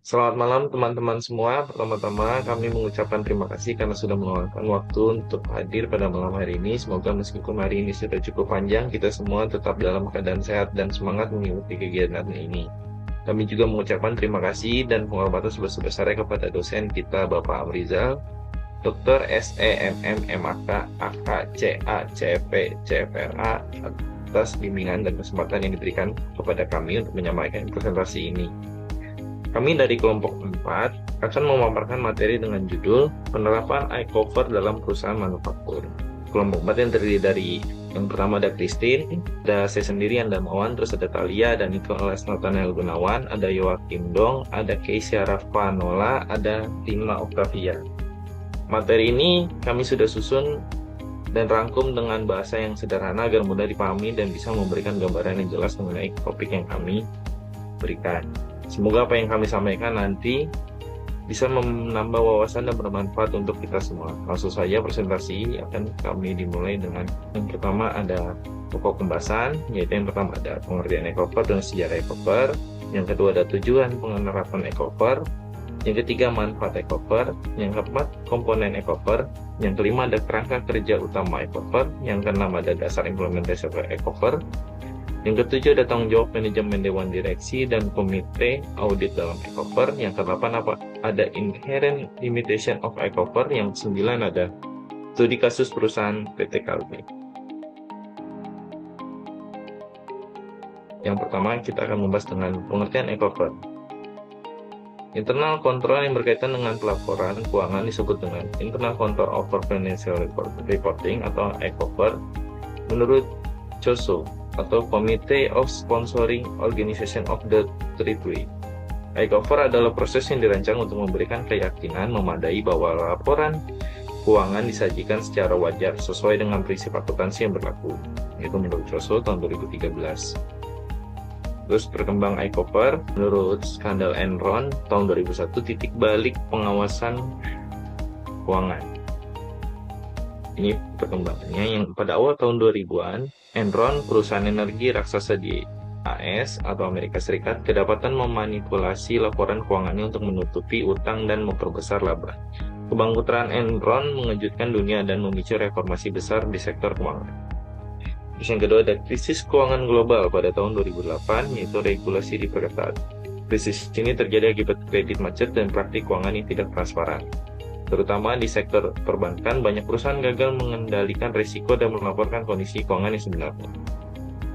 Selamat malam teman-teman semua. Pertama-tama kami mengucapkan terima kasih karena sudah meluangkan waktu untuk hadir pada malam hari ini. Semoga meskipun hari ini sudah cukup panjang, kita semua tetap dalam keadaan sehat dan semangat mengikuti kegiatan ini. Kami juga mengucapkan terima kasih dan penghormatan sebesar-besarnya kepada dosen kita Bapak Amrizal, Dr. SEMM MAK AK CA CFP CFRA atas bimbingan dan kesempatan yang diberikan kepada kami untuk menyampaikan presentasi ini. Kami dari kelompok 4 akan memaparkan materi dengan judul Penerapan iCover dalam Perusahaan Manufaktur. Kelompok 4 yang terdiri dari yang pertama ada Christine, ada saya sendiri Anda Mawan, terus ada Talia, dan itu alias Nathaniel Gunawan, ada Yoakim Dong, ada Keisha Rafanola, ada Tima Octavia. Materi ini kami sudah susun dan rangkum dengan bahasa yang sederhana agar mudah dipahami dan bisa memberikan gambaran yang jelas mengenai topik yang kami berikan. Semoga apa yang kami sampaikan nanti bisa menambah wawasan dan bermanfaat untuk kita semua. Langsung saja presentasi akan kami dimulai dengan yang pertama ada pokok pembahasan, yaitu yang pertama ada pengertian ecover dan sejarah ecover. Yang kedua ada tujuan penerapan ecover. Yang ketiga manfaat ecover. Yang keempat komponen ecover. Yang kelima ada kerangka kerja utama ecover. Yang keenam ada dasar implementasi ecover. Yang ketujuh ada tanggung jawab manajemen dewan direksi dan komite audit dalam ecover. Yang kedelapan ada inherent limitation of ecover. Yang sembilan ada studi kasus perusahaan PT Kalbe. Yang pertama kita akan membahas dengan pengertian ecover. Internal control yang berkaitan dengan pelaporan keuangan disebut dengan Internal Control over Financial Reporting atau ecover. Menurut COSO atau Committee of Sponsoring Organization of the Treasury. iCover adalah proses yang dirancang untuk memberikan keyakinan memadai bahwa laporan keuangan disajikan secara wajar sesuai dengan prinsip akuntansi yang berlaku, yaitu menurut COSO tahun 2013. Terus berkembang iCover menurut skandal Enron tahun 2001, titik balik pengawasan keuangan. Ini perkembangannya yang pada awal tahun 2000-an, Enron, perusahaan energi raksasa di AS atau Amerika Serikat, kedapatan memanipulasi laporan keuangannya untuk menutupi utang dan memperbesar laba. Kebangkrutan Enron mengejutkan dunia dan memicu reformasi besar di sektor keuangan. Terus yang kedua ada krisis keuangan global pada tahun 2008, yaitu regulasi diperketat. Krisis ini terjadi akibat kredit macet dan praktik keuangan yang tidak transparan. Terutama di sektor perbankan, banyak perusahaan gagal mengendalikan risiko dan melaporkan kondisi keuangan yang sebenarnya.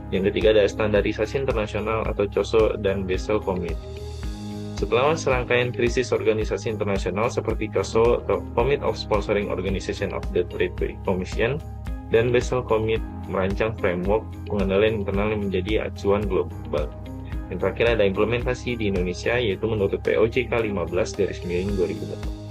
Yang ketiga ada standarisasi internasional atau COSO dan Basel Committee. Setelah serangkaian krisis organisasi internasional seperti COSO atau Committee of Sponsoring Organization of the Trade Commission dan Basel Committee merancang framework pengendalian internal yang menjadi acuan global. Yang terakhir ada implementasi di Indonesia, yaitu menurut POJK 15/2008.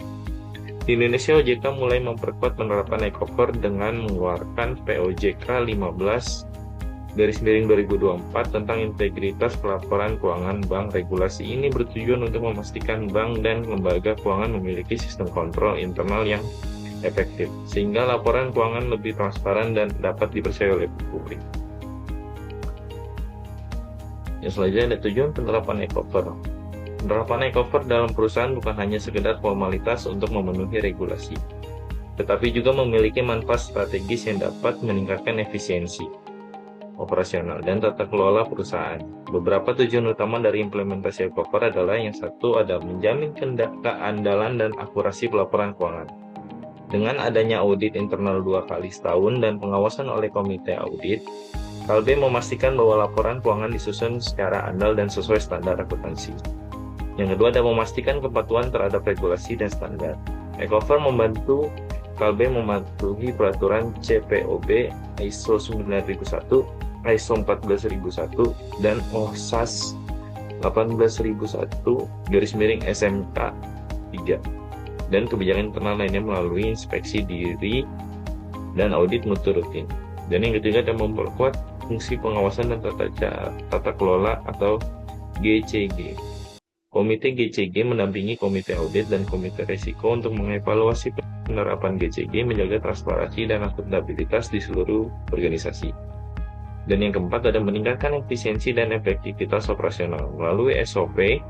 Di Indonesia, OJK mulai memperkuat penerapan ecover dengan mengeluarkan POJK 15/2024 tentang integritas pelaporan keuangan bank. Regulasi ini bertujuan untuk memastikan bank dan lembaga keuangan memiliki sistem kontrol internal yang efektif, sehingga laporan keuangan lebih transparan dan dapat dipercaya oleh publik. Yang selanjutnya ada tujuan penerapan ecover. Penerapan ecover dalam perusahaan bukan hanya sekedar formalitas untuk memenuhi regulasi, tetapi juga memiliki manfaat strategis yang dapat meningkatkan efisiensi operasional dan tata kelola perusahaan. Beberapa tujuan utama dari implementasi ecover adalah yang satu ada menjamin keandalan dan akurasi pelaporan keuangan. Dengan adanya audit internal 2 kali setahun dan pengawasan oleh komite audit, Kalbe memastikan bahwa laporan keuangan disusun secara andal dan sesuai standar akuntansi. Yang kedua ada memastikan kepatuhan terhadap regulasi dan standar. ecover membantu Kalbe mematuhi peraturan CPOB, ISO 9001, ISO 14001, dan OHSAS 18001/SMK 3, dan kebijakan internal lainnya melalui inspeksi diri dan audit mutu rutin. Dan yang ketiga ada memperkuat fungsi pengawasan dan tata kelola atau GCG. Komite GCG mendampingi komite audit dan komite risiko untuk mengevaluasi penerapan GCG, menjaga transparansi dan akuntabilitas di seluruh organisasi. Dan yang keempat ada meningkatkan efisiensi dan efektivitas operasional melalui SOP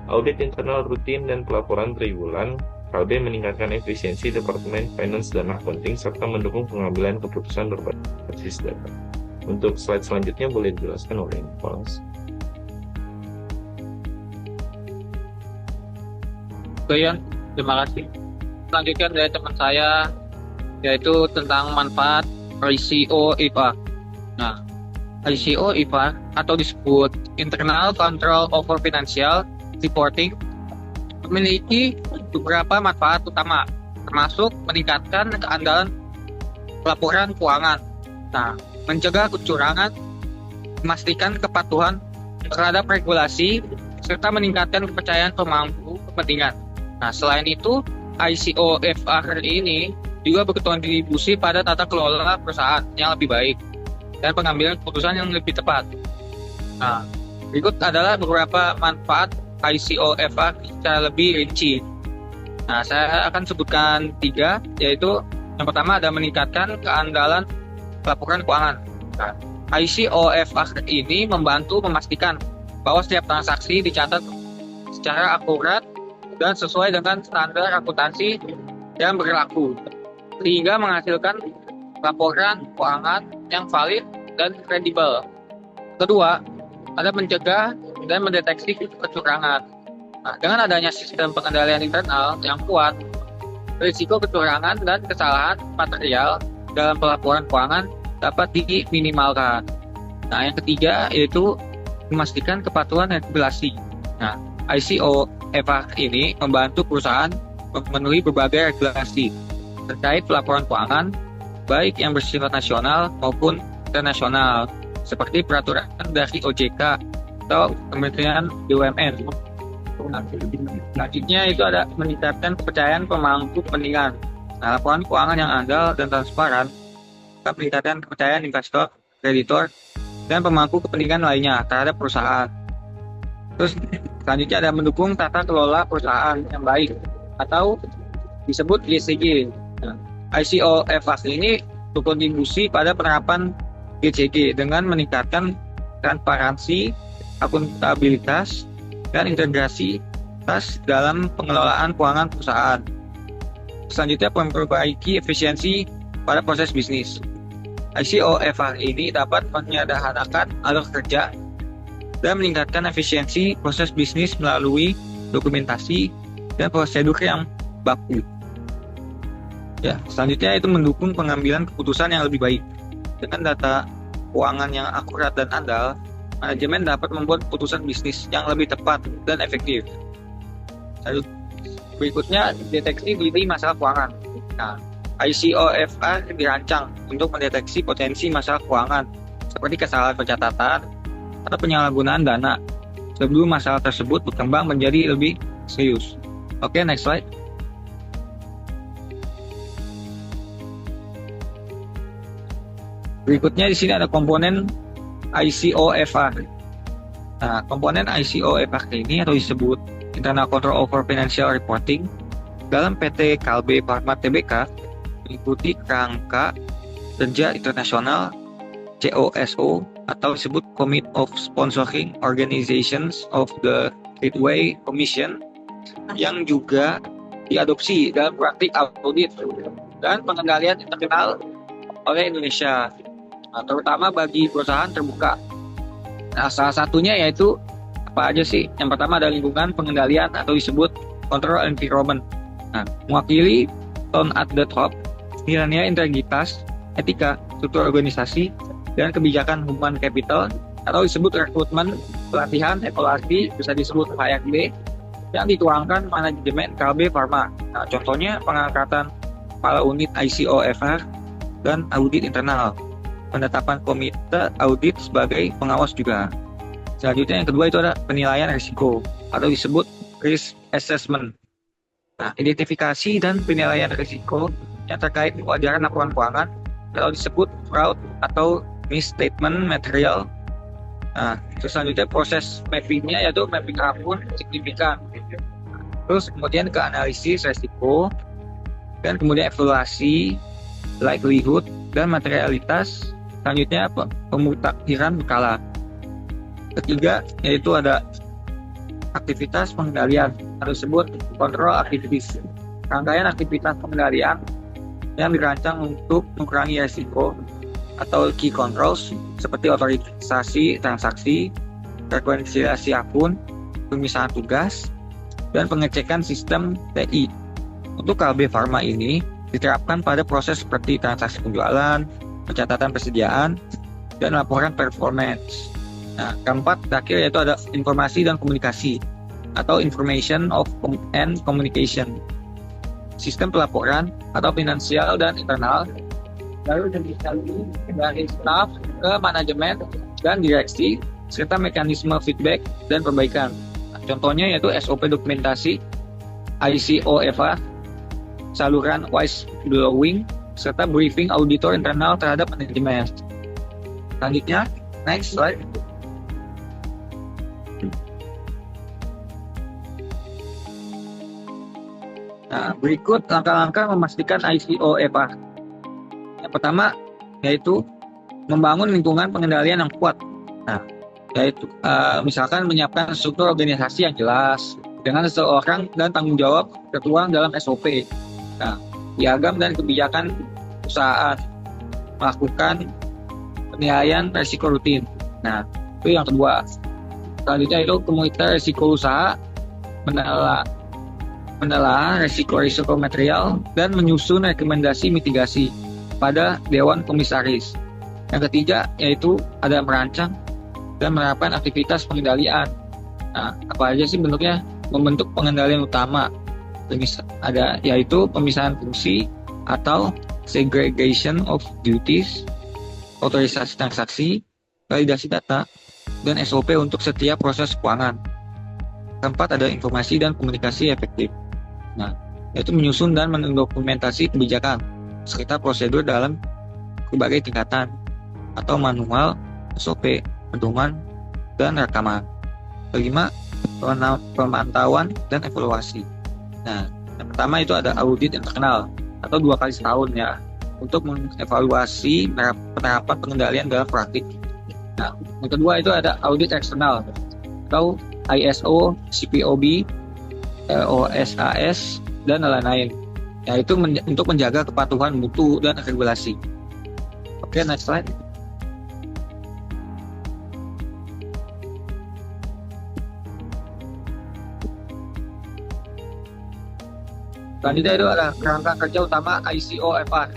Audit internal rutin dan pelaporan triwulan, KLB meningkatkan efisiensi Departemen Finance dan Accounting serta mendukung pengambilan keputusan berbasis data. Untuk slide selanjutnya boleh dijelaskan oleh Nicholas. Yan, terima kasih. Selanjutnya dari teman saya, yaitu tentang manfaat ICO IPA. Nah, ICO IPA atau disebut Internal Control Over Financial Reporting memiliki beberapa manfaat utama, termasuk meningkatkan keandalan laporan keuangan, nah, mencegah kecurangan, memastikan kepatuhan terhadap regulasi, serta meningkatkan kepercayaan pemangku kepentingan. Nah, selain itu, ICO-FR ini juga berkontribusi pada tata kelola perusahaan yang lebih baik dan pengambilan keputusan yang lebih tepat. Nah, berikut adalah beberapa manfaat ICO-FR secara lebih rinci. Nah, saya akan sebutkan 3, yaitu yang pertama ada meningkatkan keandalan laporan keuangan. Nah, ICO-FR ini membantu memastikan bahwa setiap transaksi dicatat secara akurat dan sesuai dengan standar akuntansi yang berlaku, sehingga menghasilkan laporan keuangan yang valid dan kredibel. Kedua, ada mencegah dan mendeteksi kecurangan. Nah, dengan adanya sistem pengendalian internal yang kuat, risiko kecurangan dan kesalahan material dalam pelaporan keuangan dapat diminimalkan. Nah, yang ketiga yaitu memastikan kepatuhan regulasi. Nah, ICO-FR ini membantu perusahaan memenuhi berbagai regulasi terkait pelaporan keuangan, baik yang bersifat nasional maupun internasional, seperti peraturan dari OJK atau Kementerian BUMN. Selanjutnya itu ada meningkatkan kepercayaan pemangku kepentingan. Nah, laporan keuangan yang andal dan transparan dapat meningkatkan kepercayaan investor, kreditor, dan pemangku kepentingan lainnya terhadap perusahaan. Terus selanjutnya ada mendukung tata kelola perusahaan yang baik atau disebut GCG. Nah, ICO-FR ini berkontribusi pada penerapan GCG dengan meningkatkan transparansi, akuntabilitas, dan integrasi dalam pengelolaan keuangan perusahaan. Selanjutnya memperbaiki efisiensi pada proses bisnis. ICO-FR ini dapat menyederhanakan alur kerja dan meningkatkan efisiensi proses bisnis melalui dokumentasi dan prosedur yang baku. Ya, selanjutnya itu mendukung pengambilan keputusan yang lebih baik. Dengan data keuangan yang akurat dan andal, manajemen dapat membuat keputusan bisnis yang lebih tepat dan efektif. Berikutnya, deteksi dini masalah keuangan. Nah, ICO-FR dirancang untuk mendeteksi potensi masalah keuangan seperti kesalahan pencatatan atau penyalahgunaan dana sebelum masalah tersebut berkembang menjadi lebih serius. Oke, next slide. Berikutnya di sini ada komponen ICO-FR. Nah, komponen ICO-FR ini atau disebut Internal Control Over Financial Reporting dalam PT KLB Pharma Tbk mengikuti kerangka kerja internasional COSO atau disebut Committee of Sponsoring Organizations of the Gateway Commission yang juga diadopsi dalam praktik audit dan pengendalian internal oleh Indonesia, terutama bagi perusahaan terbuka. Nah, salah satunya yaitu apa aja sih? Yang pertama ada lingkungan pengendalian atau disebut control environment. Nah, mewakili tone at the top, nilai integritas, etika, struktur organisasi, dan kebijakan human capital atau disebut rekrutmen, pelatihan, evaluasi, bisa disebut HRD yang dituangkan manajemen KLB Pharma. Nah, contohnya pengangkatan kepala unit ICO-FR dan audit internal, penetapan komite audit sebagai pengawas juga. Selanjutnya yang kedua itu ada penilaian risiko atau disebut risk assessment. Nah, identifikasi dan penilaian risiko yang terkait kewajaran laporan keuangan atau disebut fraud atau misstatement material. Nah, terus selanjutnya proses mappingnya yaitu mapping akun signifikan. Terus kemudian ke analisis risiko dan kemudian evaluasi likelihood dan materialitas. Selanjutnya pemutakhiran berkala. Ketiga yaitu ada aktivitas pengendalian atau disebut control activities. Rangkaian aktivitas pengendalian yang dirancang untuk mengurangi risiko atau key controls seperti otorisasi transaksi, rekonsiliasi akun, pemisahan tugas, dan pengecekan sistem TI. Untuk KLB Pharma ini diterapkan pada proses seperti transaksi penjualan, pencatatan persediaan, dan laporan performance. Nah, keempat terakhir yaitu ada informasi dan komunikasi atau information of and communication. Sistem pelaporan atau finansial dan internal, lalu dari staff ke manajemen dan direksi, serta mekanisme feedback dan perbaikan. Nah, contohnya yaitu SOP dokumentasi, ICO EVA, saluran whistleblowing, serta briefing auditor internal terhadap manajemen. Selanjutnya, next slide. Nah, berikut langkah-langkah memastikan ICO EVA. Yang pertama yaitu membangun lingkungan pengendalian yang kuat. Nah, yaitu misalkan menyiapkan struktur organisasi yang jelas dengan seseorang dan tanggung jawab tertuang dalam SOP. Nah, piagam dan kebijakan perusahaan, melakukan penilaian risiko rutin. Nah, itu yang kedua. Selanjutnya itu komunitas risiko usaha, menelaah risiko material dan menyusun rekomendasi mitigasi pada Dewan Komisaris. Yang ketiga yaitu ada merancang dan menerapkan aktivitas pengendalian. Nah, apa aja sih bentuknya? Membentuk pengendalian utama, ada yaitu pemisahan fungsi atau segregation of duties, otorisasi transaksi, validasi data, dan SOP untuk setiap proses keuangan. Keempat ada informasi dan komunikasi efektif. Nah, yaitu menyusun dan mendokumentasi kebijakan serta prosedur dalam berbagai tingkatan atau manual, SOP, pedoman, dan rekaman. Kelima, pemantauan dan evaluasi. Nah, yang pertama itu ada audit internal atau 2 kali setahun ya untuk mengevaluasi penerapan pengendalian dalam praktik. Nah, yang kedua itu ada audit eksternal atau ISO, CPOB, OSAS, dan lain-lain, yaitu untuk menjaga kepatuhan mutu dan regulasi. Oke, next slide. Selanjutnya itu adalah kerangka kerja utama ICO EVA.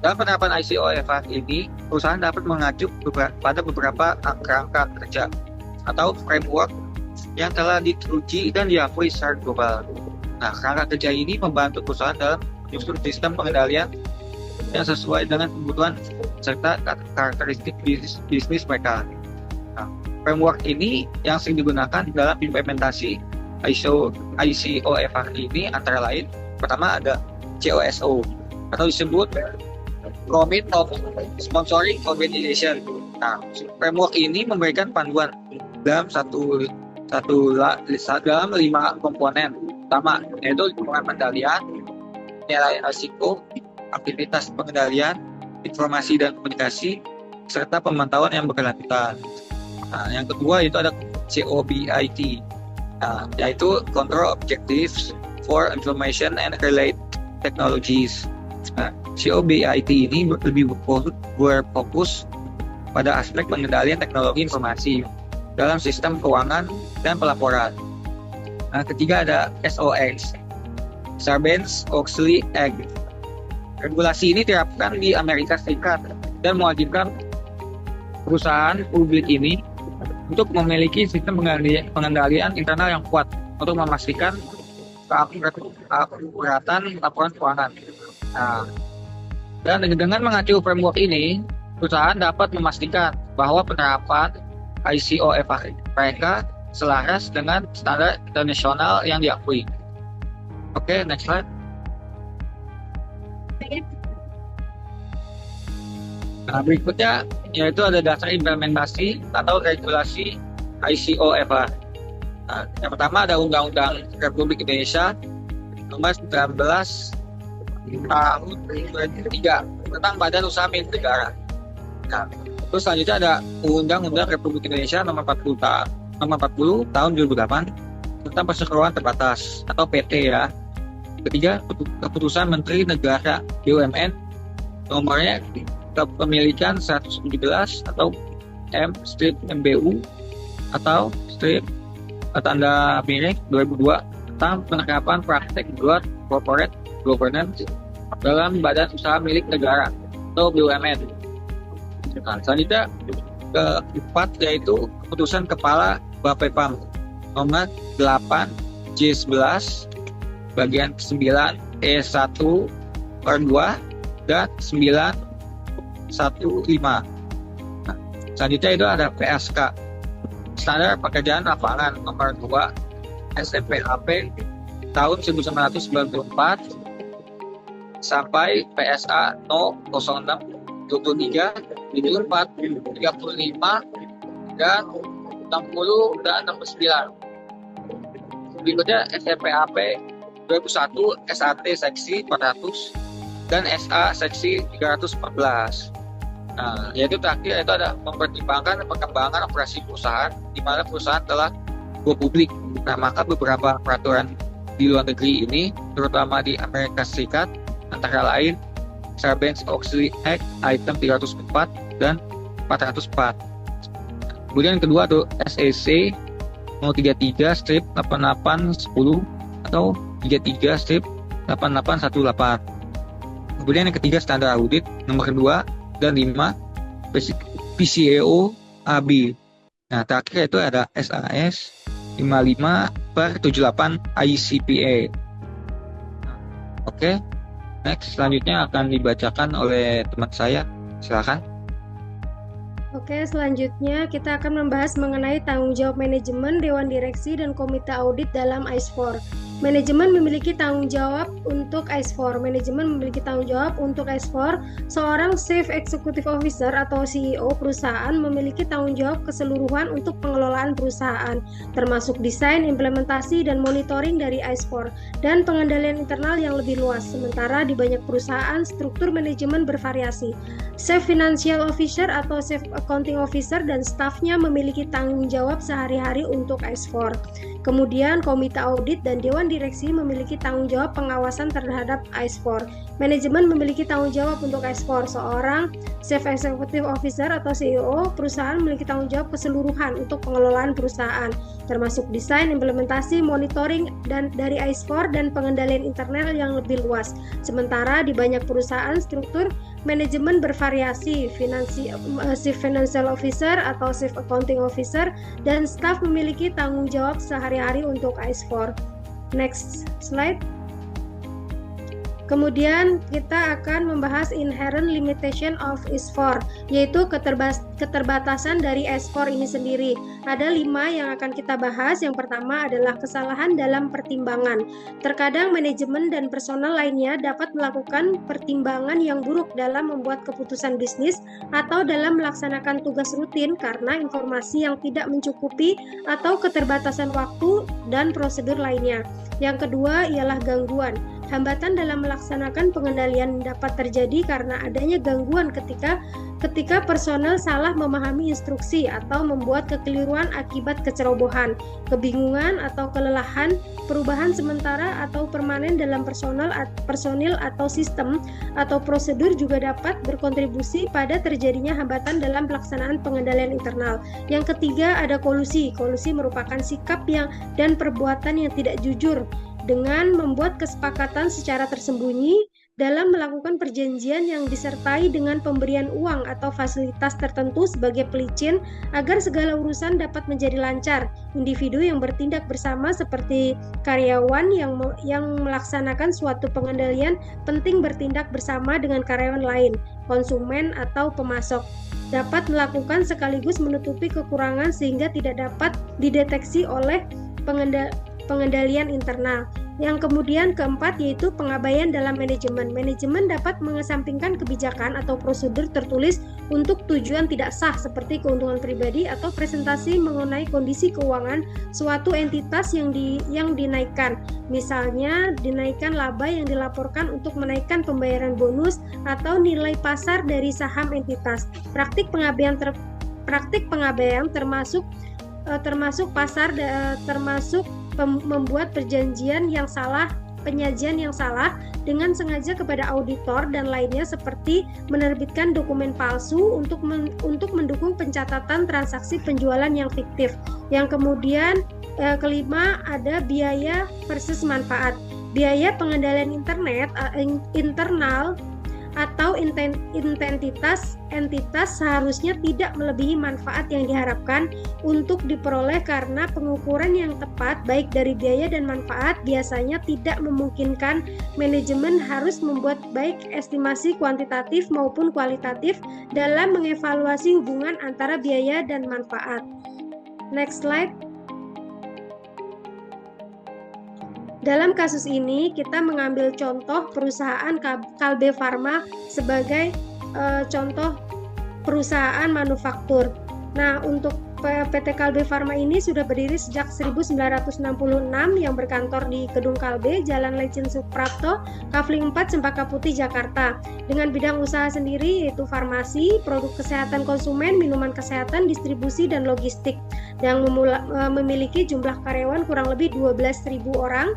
Dalam penerapan ICO EVA ini, perusahaan dapat mengacu pada beberapa kerangka kerja atau framework yang telah diteruji dan diakui secara global. Nah, kerangka kerja ini membantu perusahaan dalam menyusun sistem pengendalian yang sesuai dengan kebutuhan serta karakteristik bisnis mereka. Nah, framework ini yang sering digunakan dalam implementasi ICO EVA ini antara lain, pertama ada COSO atau disebut Commit of Sponsoring Organization. Nah, framework ini memberikan panduan dalam dalam 5 komponen utama, yaitu pengendalian, nilai risiko, aktivitas pengendalian, informasi dan komunikasi, serta pemantauan yang berkelanjutan. Nah, yang kedua itu ada COBIT, yaitu Control Objectives for Information and Related Technologies. Nah, COBIT ini lebih berfokus pada aspek pengendalian teknologi informasi dalam sistem keuangan dan pelaporan. Nah, ketiga ada SOX, Sarbanes-Oxley Act. Regulasi ini diterapkan di Amerika Serikat dan mewajibkan perusahaan publik ini untuk memiliki sistem pengendalian internal yang kuat untuk memastikan keakuratan laporan keuangan. Nah, dan dengan mengacu framework ini, perusahaan dapat memastikan bahwa penerapan ICO EVA mereka selaras dengan standar internasional yang diakui. Oke, next slide. Nah, berikutnya yaitu ada dasar implementasi atau regulasi ICO EVA. Nah, yang pertama ada Undang-Undang Republik Indonesia nomor 19 tahun 2003 tentang Badan Usaha Milik Negara. Nah, terus selanjutnya ada Undang-Undang Republik Indonesia nomor Nomor 40 tahun 2008 tentang perseroan terbatas atau PT ya. Ketiga, keputusan Menteri Negara BUMN nomornya kepemilikan 117 atau M-MBU atau strip tanda milik 2002 tentang penerapan praktek buat corporate governance dalam badan usaha milik negara atau BUMN. Nah, selanjutnya keempat yaitu keputusan Kepala Bapepam nomor 8 J11 bagian 9 E1 per 2 dan 915. Nah, selanjutnya itu ada PSK Standar Pekerjaan Lapangan nomor 2 SMPAP tahun 1994 sampai PSA No 06 23 74 35 dan 60 dan 69. Berikutnya SMPAP 2001 SAT seksi 400 dan SA seksi 314. Nah, yaitu terakhir itu ada mempertimbangkan perkembangan operasi perusahaan di mana perusahaan telah go publik. Nah, maka beberapa peraturan di luar negeri ini, terutama di Amerika Serikat, antara lain Sarbanes-Oxley Act item 304 dan 404. Kemudian yang kedua itu SEC 033 strip 8810 atau 33 strip 8818. Kemudian yang ketiga standar audit nomor 2 dan 5 PCAO AB. Nah, terakhir itu ada SAS 55/78 ICPA. Oke. Next, selanjutnya akan dibacakan oleh teman saya. Silakan. Oke, selanjutnya kita akan membahas mengenai tanggung jawab manajemen, Dewan Direksi, dan Komite Audit dalam ICE4. Manajemen memiliki tanggung jawab untuk ICE4. Manajemen memiliki tanggung jawab untuk ICE4. Seorang Chief Executive Officer atau CEO perusahaan memiliki tanggung jawab keseluruhan untuk pengelolaan perusahaan, termasuk desain, implementasi, dan monitoring dari ICE4, dan pengendalian internal yang lebih luas. Sementara di banyak perusahaan, struktur manajemen bervariasi. Chief Financial Officer atau Chief Accounting Officer dan stafnya memiliki tanggung jawab sehari-hari untuk ICE4. Kemudian Komite Audit dan Dewan Direksi memiliki tanggung jawab pengawasan terhadap ICE4. Manajemen memiliki tanggung jawab untuk ICE4. Seorang Chief Executive Officer atau CEO perusahaan memiliki tanggung jawab keseluruhan untuk pengelolaan perusahaan, termasuk desain, implementasi, monitoring dan dari ICE4 dan pengendalian internal yang lebih luas. Sementara di banyak perusahaan struktur manajemen bervariasi. Chief Financial Officer atau Chief Accounting Officer dan staf memiliki tanggung jawab sehari-hari untuk ICE4. Next slide. Kemudian kita akan membahas inherent limitation of ICE4, yaitu keterbatasan dari ICE4 ini sendiri. Ada 5 yang akan kita bahas. Yang pertama adalah kesalahan dalam pertimbangan. Terkadang manajemen dan personal lainnya dapat melakukan pertimbangan yang buruk dalam membuat keputusan bisnis atau dalam melaksanakan tugas rutin karena informasi yang tidak mencukupi atau keterbatasan waktu dan prosedur lainnya. Yang kedua ialah gangguan. Hambatan dalam melaksanakan pengendalian dapat terjadi karena adanya gangguan ketika personel salah memahami instruksi atau membuat kekeliruan akibat kecerobohan, kebingungan atau kelelahan, perubahan sementara atau permanen dalam personil atau sistem atau prosedur juga dapat berkontribusi pada terjadinya hambatan dalam pelaksanaan pengendalian internal. Yang ketiga ada kolusi. Kolusi merupakan sikap dan perbuatan yang tidak jujur dengan membuat kesepakatan secara tersembunyi dalam melakukan perjanjian yang disertai dengan pemberian uang atau fasilitas tertentu sebagai pelicin agar segala urusan dapat menjadi lancar. Individu yang bertindak bersama seperti karyawan yang melaksanakan suatu pengendalian penting bertindak bersama dengan karyawan lain, konsumen atau pemasok. Dapat melakukan sekaligus menutupi kekurangan sehingga tidak dapat dideteksi oleh pengendalian internal. Yang kemudian keempat yaitu pengabaian dalam manajemen. Manajemen dapat mengesampingkan kebijakan atau prosedur tertulis untuk tujuan tidak sah seperti keuntungan pribadi atau presentasi mengenai kondisi keuangan suatu entitas yang dinaikkan. Misalnya dinaikkan laba yang dilaporkan untuk menaikkan pembayaran bonus atau nilai pasar dari saham entitas. Praktik pengabaian termasuk termasuk membuat perjanjian yang salah, penyajian yang salah dengan sengaja kepada auditor dan lainnya, seperti menerbitkan dokumen palsu untuk mendukung pencatatan transaksi penjualan yang fiktif. Yang kemudian kelima ada biaya versus manfaat. Biaya pengendalian internet internal atau entitas seharusnya tidak melebihi manfaat yang diharapkan untuk diperoleh, karena pengukuran yang tepat baik dari biaya dan manfaat biasanya tidak memungkinkan. Manajemen harus membuat baik estimasi kuantitatif maupun kualitatif dalam mengevaluasi hubungan antara biaya dan manfaat. Next slide. Dalam kasus ini, kita mengambil contoh perusahaan Kalbe Farma sebagai contoh perusahaan manufaktur. Nah, untuk PT Kalbe Farma ini sudah berdiri sejak 1966 yang berkantor di Gedung Kalbe, Jalan Lejen Suprapto, Kafling 4, Cempaka Putih, Jakarta. Dengan bidang usaha sendiri yaitu farmasi, produk kesehatan konsumen, minuman kesehatan, distribusi, dan logistik, yang memiliki jumlah karyawan kurang lebih 12.000 orang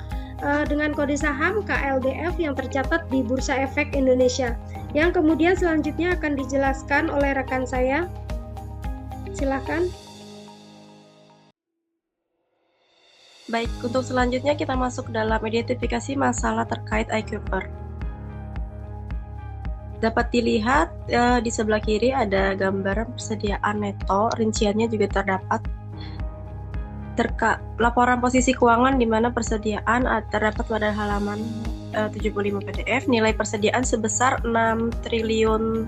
dengan kode saham KLDF yang tercatat di Bursa Efek Indonesia, yang kemudian selanjutnya akan dijelaskan oleh rekan saya. Silakan. Baik, untuk selanjutnya kita masuk dalam identifikasi masalah terkait iQuiper. Dapat dilihat di sebelah kiri ada gambaran persediaan neto, rinciannya juga terdapat. Laporan posisi keuangan di mana persediaan terdapat pada halaman 75 PDF, nilai persediaan sebesar 6 triliun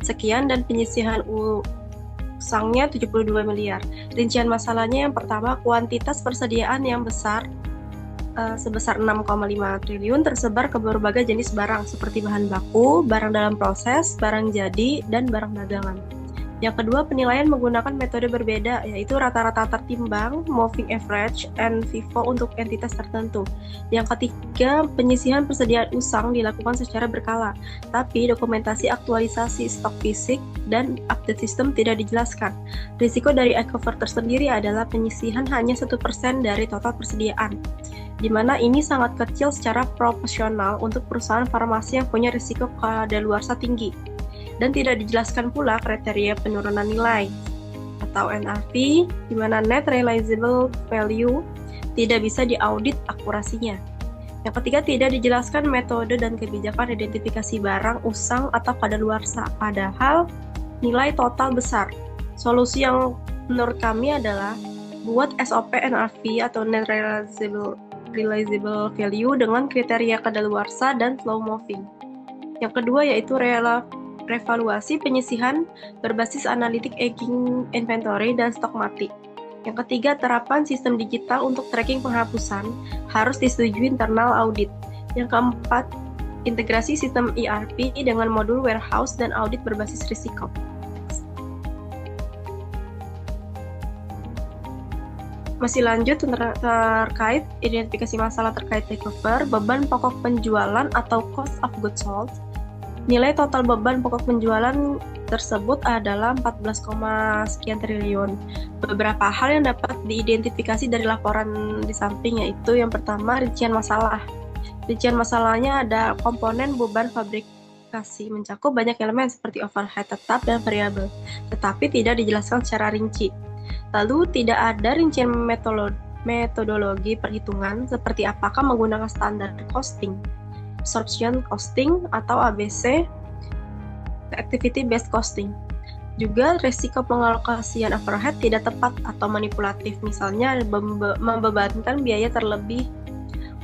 sekian dan penyisihan usangnya 72 miliar. Rincian masalahnya yang pertama, kuantitas persediaan yang besar sebesar 6,5 triliun tersebar ke berbagai jenis barang seperti bahan baku, barang dalam proses, barang jadi, dan barang dagangan. Yang kedua, penilaian menggunakan metode berbeda, yaitu rata-rata tertimbang, moving average, and FIFO untuk entitas tertentu. Yang ketiga, penyisihan persediaan usang dilakukan secara berkala, tapi dokumentasi aktualisasi stok fisik dan update sistem tidak dijelaskan. Risiko dari iQuiper tersendiri adalah penyisihan hanya 1% dari total persediaan, di mana ini sangat kecil secara proporsional untuk perusahaan farmasi yang punya risiko kadaluarsa tinggi. Dan tidak dijelaskan pula kriteria penurunan nilai atau NRV, di mana Net Realizable Value tidak bisa diaudit akurasinya. Yang ketiga, tidak dijelaskan metode dan kebijakan identifikasi barang usang atau kadaluarsa, padahal nilai total besar. Solusi yang menurut kami adalah buat SOP NRV atau Net Realizable Value dengan kriteria kadaluarsa dan slow moving. Yang kedua yaitu revaluasi penyisihan berbasis analitik aging inventory dan stok mati. Yang ketiga, terapan sistem digital untuk tracking penghapusan harus disetujui internal audit. Yang keempat, integrasi sistem ERP dengan modul warehouse dan audit berbasis risiko. Masih lanjut terkait identifikasi masalah terkait takeover, beban pokok penjualan atau cost of goods sold. Nilai total beban pokok penjualan tersebut adalah 14, sekian triliun. Beberapa hal yang dapat diidentifikasi dari laporan di samping yaitu yang pertama, rincian masalah. Rincian masalahnya ada komponen beban fabrikasi, mencakup banyak elemen seperti overhead tetap dan variabel, tetapi tidak dijelaskan secara rinci. Lalu tidak ada rincian metodologi perhitungan seperti apakah menggunakan standar costing, absorption costing, atau ABC, activity based costing. Juga risiko pengalokasian overhead tidak tepat atau manipulatif, misalnya membebankan biaya terlebih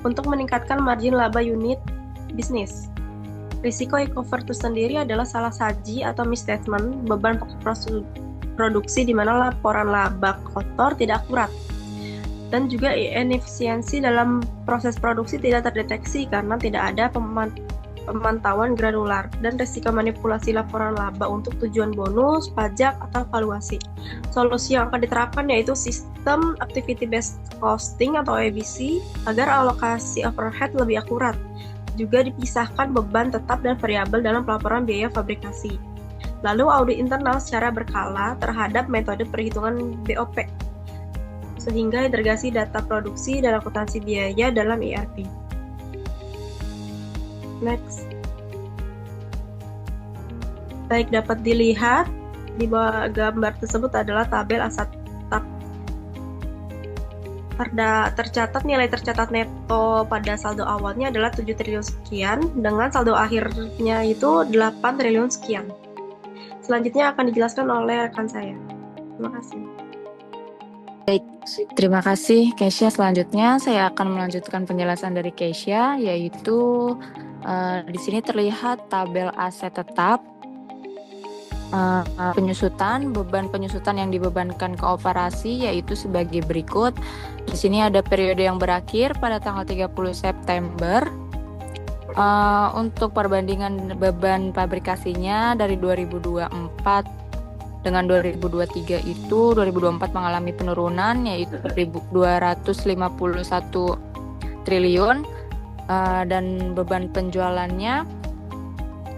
untuk meningkatkan margin laba unit bisnis. Risiko iQuiper tersendiri adalah salah saji atau misstatement beban pokok produksi di mana laporan laba kotor tidak akurat. Dan juga inefisiensi dalam proses produksi tidak terdeteksi karena tidak ada pemantauan granular, dan risiko manipulasi laporan laba untuk tujuan bonus, pajak, atau valuasi. Solusi yang akan diterapkan yaitu sistem activity based costing atau ABC agar alokasi overhead lebih akurat. Juga dipisahkan beban tetap dan variabel dalam pelaporan biaya fabrikasi. Lalu audit internal secara berkala terhadap metode perhitungan BOP. sehingga integrasi data produksi dan akuntansi biaya dalam ERP. Next. Baik, dapat dilihat di bawah gambar tersebut adalah tabel aset tetap. Tercatat nilai tercatat neto pada saldo awalnya adalah 7 triliun sekian dengan saldo akhirnya itu 8 triliun sekian. Selanjutnya akan dijelaskan oleh rekan saya. Terima kasih. Baik, terima kasih Keisha. Selanjutnya saya akan melanjutkan penjelasan dari Keisha, yaitu di sini terlihat tabel aset tetap, beban penyusutan yang dibebankan ke operasi yaitu sebagai berikut. Di sini ada periode yang berakhir pada tanggal 30 September. Untuk perbandingan beban pabrikasinya dari 2024 dengan 2023 itu 2024 mengalami penurunan yaitu 251 triliun dan beban penjualannya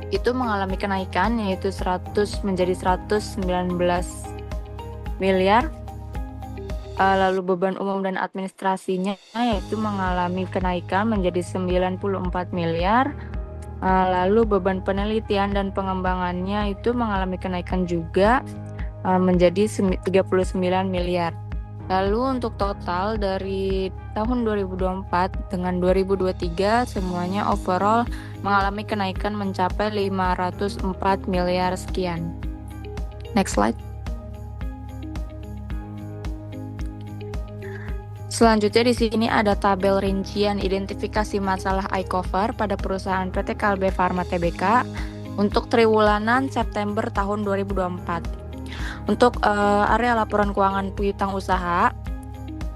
itu mengalami kenaikan yaitu 100 menjadi 119 miliar. Lalu beban umum dan administrasinya yaitu mengalami kenaikan menjadi 94 miliar. Lalu beban penelitian dan pengembangannya itu mengalami kenaikan juga menjadi 39 miliar. Lalu untuk total dari tahun 2024 dengan 2023 semuanya overall mengalami kenaikan mencapai 504 miliar sekian. Next slide. Selanjutnya di sini ada tabel rincian identifikasi masalah iCover pada perusahaan PT Kalbe Farma Tbk untuk triwulan September tahun 2024. Untuk area laporan keuangan piutang usaha,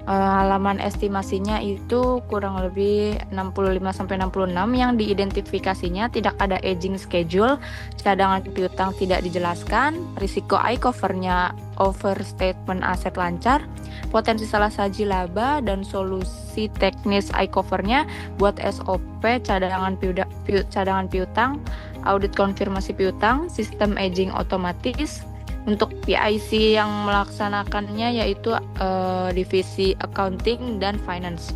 halaman estimasinya itu kurang lebih 65-66 yang diidentifikasinya tidak ada aging schedule, cadangan piutang tidak dijelaskan, risiko iCover-nya overstatement aset lancar, potensi salah saji laba, dan solusi teknis iCover-nya buat SOP cadangan piutang, audit konfirmasi piutang, sistem aging otomatis. Untuk PIC yang melaksanakannya yaitu divisi accounting dan finance.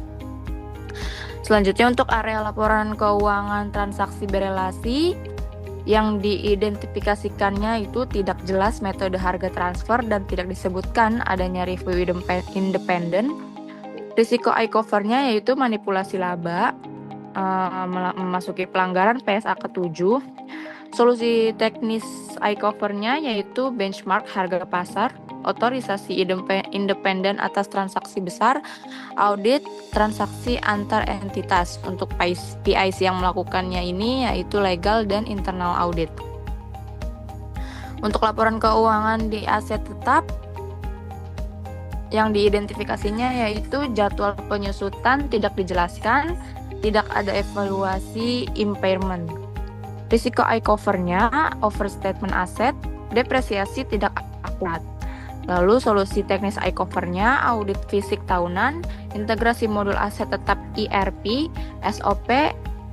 Selanjutnya untuk area laporan keuangan transaksi berelasi yang diidentifikasikannya itu tidak jelas metode harga transfer dan tidak disebutkan adanya review independen. Risiko iCover-nya yaitu manipulasi laba, memasuki pelanggaran PSA ke-7. Solusi teknis iCover-nya yaitu benchmark harga pasar, otorisasi independen atas transaksi besar, audit transaksi antar entitas. Untuk PIC yang melakukannya ini yaitu legal dan internal audit. Untuk laporan keuangan di aset tetap yang diidentifikasinya yaitu jadwal penyusutan tidak dijelaskan, tidak ada evaluasi impairment. Risiko iCover-nya overstatement aset, depresiasi tidak akurat. Lalu solusi teknis iCover-nya audit fisik tahunan, integrasi modul aset tetap ERP, SOP,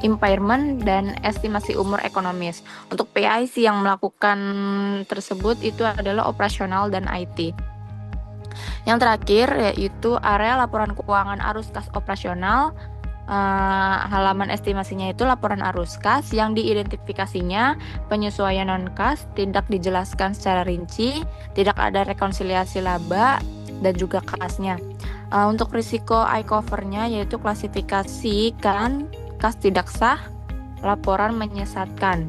impairment, dan estimasi umur ekonomis. Untuk PIC yang melakukan tersebut itu adalah operasional dan IT. Yang terakhir yaitu area laporan keuangan arus kas operasional. Halaman estimasinya itu laporan arus kas yang diidentifikasinya penyesuaian non-kas tidak dijelaskan secara rinci, tidak ada rekonsiliasi laba dan juga kasnya. Untuk risiko iCover-nya yaitu klasifikasikan kas tidak sah, laporan menyesatkan.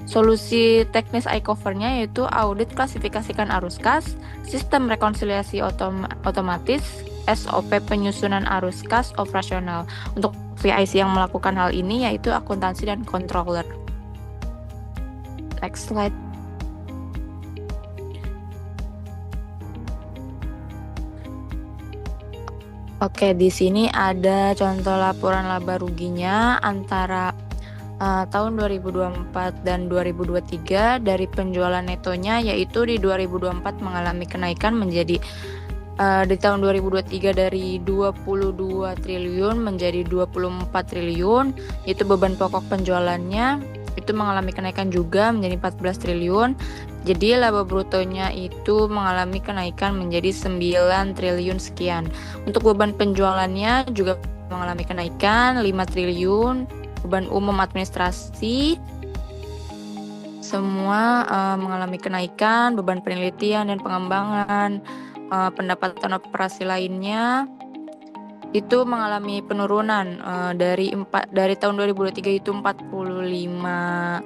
Solusi teknis iCover-nya yaitu audit klasifikasikan arus kas, sistem rekonsiliasi otomatis, SOP penyusunan arus kas operasional. Untuk PIC yang melakukan hal ini yaitu akuntansi dan controller. Next slide. Oke, di sini ada contoh laporan laba ruginya antara tahun 2024 dan 2023 dari penjualan netonya yaitu di 2024 mengalami kenaikan menjadi di tahun 2023 dari 22 triliun menjadi 24 triliun. Itu beban pokok penjualannya itu mengalami kenaikan juga menjadi 14 triliun. Jadi laba brutonya itu mengalami kenaikan menjadi 9 triliun sekian. Untuk beban penjualannya juga mengalami kenaikan 5 triliun. Beban umum administrasi semua mengalami kenaikan, beban penelitian dan pengembangan, pendapatan operasi lainnya itu mengalami penurunan dari tahun 2023 itu 45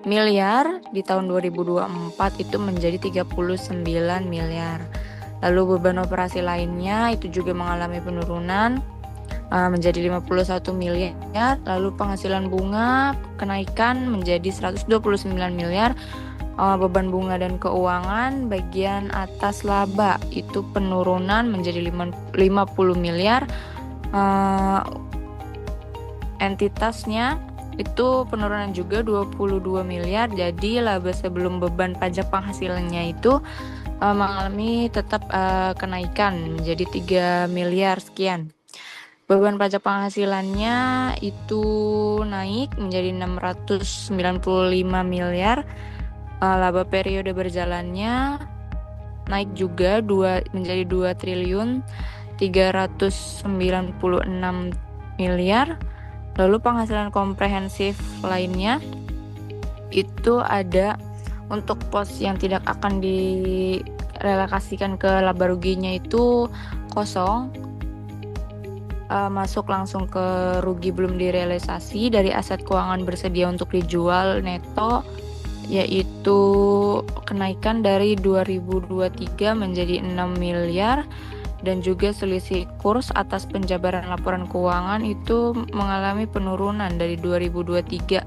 miliar, di tahun 2024 itu menjadi 39 miliar. Lalu beban operasi lainnya itu juga mengalami penurunan menjadi 51 miliar. Lalu penghasilan bunga kenaikan menjadi 129 miliar. Beban bunga dan keuangan bagian atas laba itu penurunan menjadi 50 miliar. Entitasnya itu penurunan juga 22 miliar. Jadi laba sebelum beban pajak penghasilannya itu mengalami tetap kenaikan menjadi 3 miliar sekian. Beban pajak penghasilannya itu naik menjadi 695 miliar. Laba periode berjalannya naik juga menjadi 2 triliun 396 miliar. Lalu penghasilan komprehensif lainnya itu ada untuk pos yang tidak akan direlokasikan ke laba ruginya itu kosong, masuk langsung ke rugi belum direalisasi dari aset keuangan bersedia untuk dijual neto, yaitu kenaikan dari 2023 menjadi 6 miliar. Dan juga selisih kurs atas penjabaran laporan keuangan itu mengalami penurunan dari 2023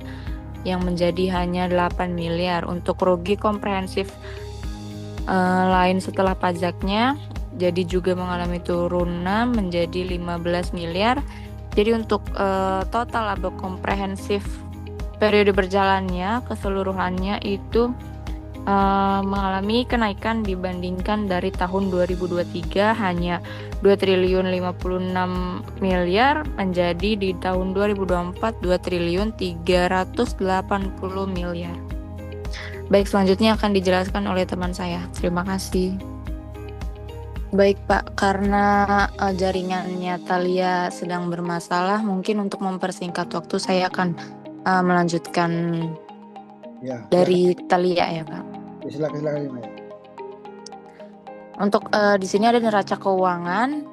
yang menjadi hanya 8 miliar. Untuk rugi komprehensif lain setelah pajaknya jadi juga mengalami turunan menjadi 15 miliar. Jadi untuk total laba komprehensif periode berjalannya keseluruhannya itu mengalami kenaikan dibandingkan dari tahun 2023 hanya 2 triliun 56 miliar menjadi di tahun 2024 2 triliun 380 miliar. Baik, selanjutnya akan dijelaskan oleh teman saya. Terima kasih. Baik Pak, karena jaringannya Thalia sedang bermasalah, mungkin untuk mempersingkat waktu saya akan melanjutkan dari Thalia ya Pak. Silakan ya, Maya. Untuk di sini ada neraca keuangan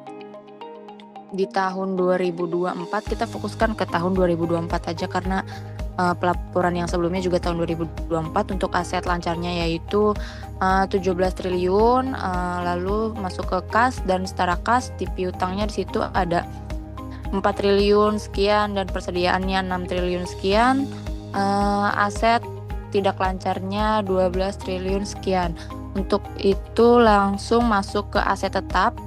di tahun 2024. Kita fokuskan ke tahun 2024 aja karena pelaporan yang sebelumnya juga tahun 2024. Untuk aset lancarnya yaitu 17 triliun, lalu masuk ke kas dan setara kas di piutangnya di situ ada 4 triliun sekian dan persediaannya 6 triliun sekian. Aset tidak lancarnya 12 triliun sekian. Untuk itu langsung masuk ke aset tetap.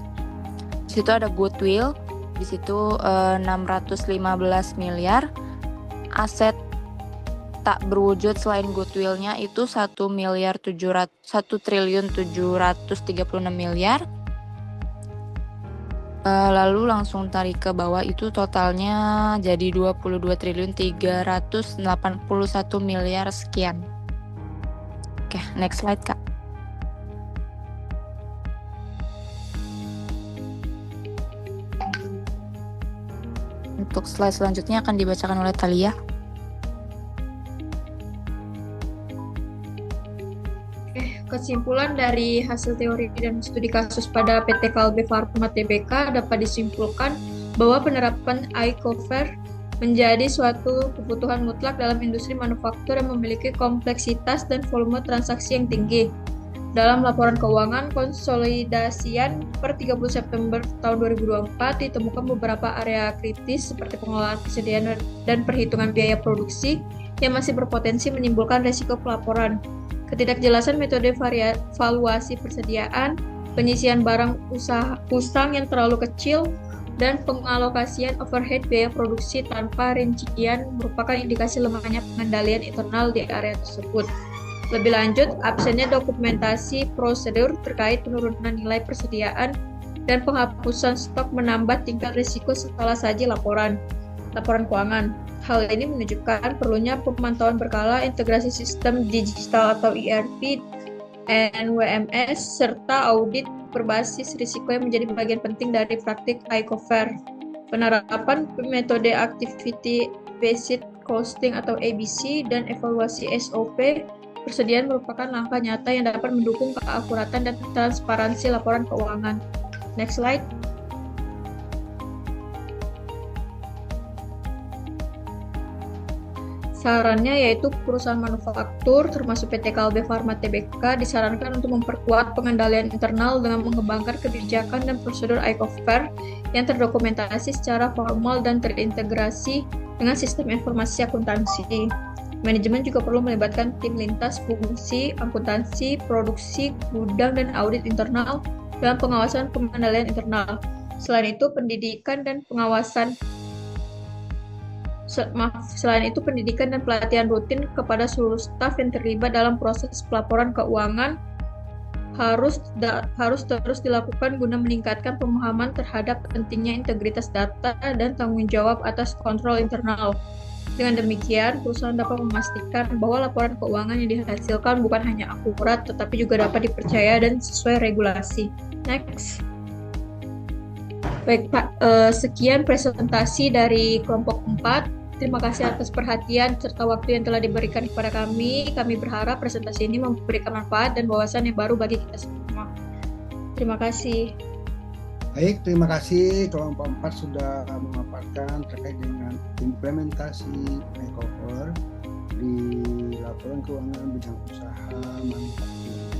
Di situ ada goodwill, di situ 615 miliar. Aset tak berwujud selain goodwillnya itu 1 triliun 736 miliar. Lalu langsung tarik ke bawah itu totalnya jadi 22 triliun 381 miliar sekian. Oke, next slide Kak. Untuk slide selanjutnya akan dibacakan oleh Thalia. Kesimpulan dari hasil teori dan studi kasus pada PT Kalbe Farma Tbk dapat disimpulkan bahwa penerapan iCover menjadi suatu kebutuhan mutlak dalam industri manufaktur yang memiliki kompleksitas dan volume transaksi yang tinggi. Dalam laporan keuangan konsolidasian per 30 September tahun 2024 ditemukan beberapa area kritis seperti pengelolaan persediaan dan perhitungan biaya produksi yang masih berpotensi menimbulkan risiko pelaporan. Ketidakjelasan metode valuasi persediaan, penyisian barang usang yang terlalu kecil, dan pengalokasian overhead biaya produksi tanpa rincian merupakan indikasi lemahnya pengendalian internal di area tersebut. Lebih lanjut, absennya dokumentasi prosedur terkait penurunan nilai persediaan dan penghapusan stok menambah tingkat risiko setelah saji laporan keuangan. Hal ini menunjukkan perlunya pemantauan berkala, integrasi sistem digital atau ERP, NWMS, serta audit berbasis risiko yang menjadi bagian penting dari praktik iCover. Penerapan metode Activity Based Costing atau ABC dan evaluasi SOP persediaan merupakan langkah nyata yang dapat mendukung keakuratan dan transparansi laporan keuangan. Next slide. Sarannya yaitu perusahaan manufaktur termasuk PT Kalbe Farma Tbk disarankan untuk memperkuat pengendalian internal dengan mengembangkan kebijakan dan prosedur iCover yang terdokumentasi secara formal dan terintegrasi dengan sistem informasi akuntansi. Manajemen juga perlu melibatkan tim lintas fungsi, akuntansi, produksi, gudang, dan audit internal dalam pengawasan pengendalian internal. Selain itu, pendidikan dan pelatihan rutin kepada seluruh staf yang terlibat dalam proses pelaporan keuangan harus terus dilakukan guna meningkatkan pemahaman terhadap pentingnya integritas data dan tanggung jawab atas kontrol internal. Dengan demikian, perusahaan dapat memastikan bahwa laporan keuangan yang dihasilkan bukan hanya akurat, tetapi juga dapat dipercaya dan sesuai regulasi. Next. Baik Pak, sekian presentasi dari kelompok 4. Terima kasih atas perhatian serta waktu yang telah diberikan kepada kami. Kami berharap presentasi ini memberikan manfaat dan wawasan yang baru bagi kita semua. Terima kasih. Baik, terima kasih kelompok 4 sudah memaparkan terkait dengan implementasi iCover di laporan keuangan bidang usaha manufaktur.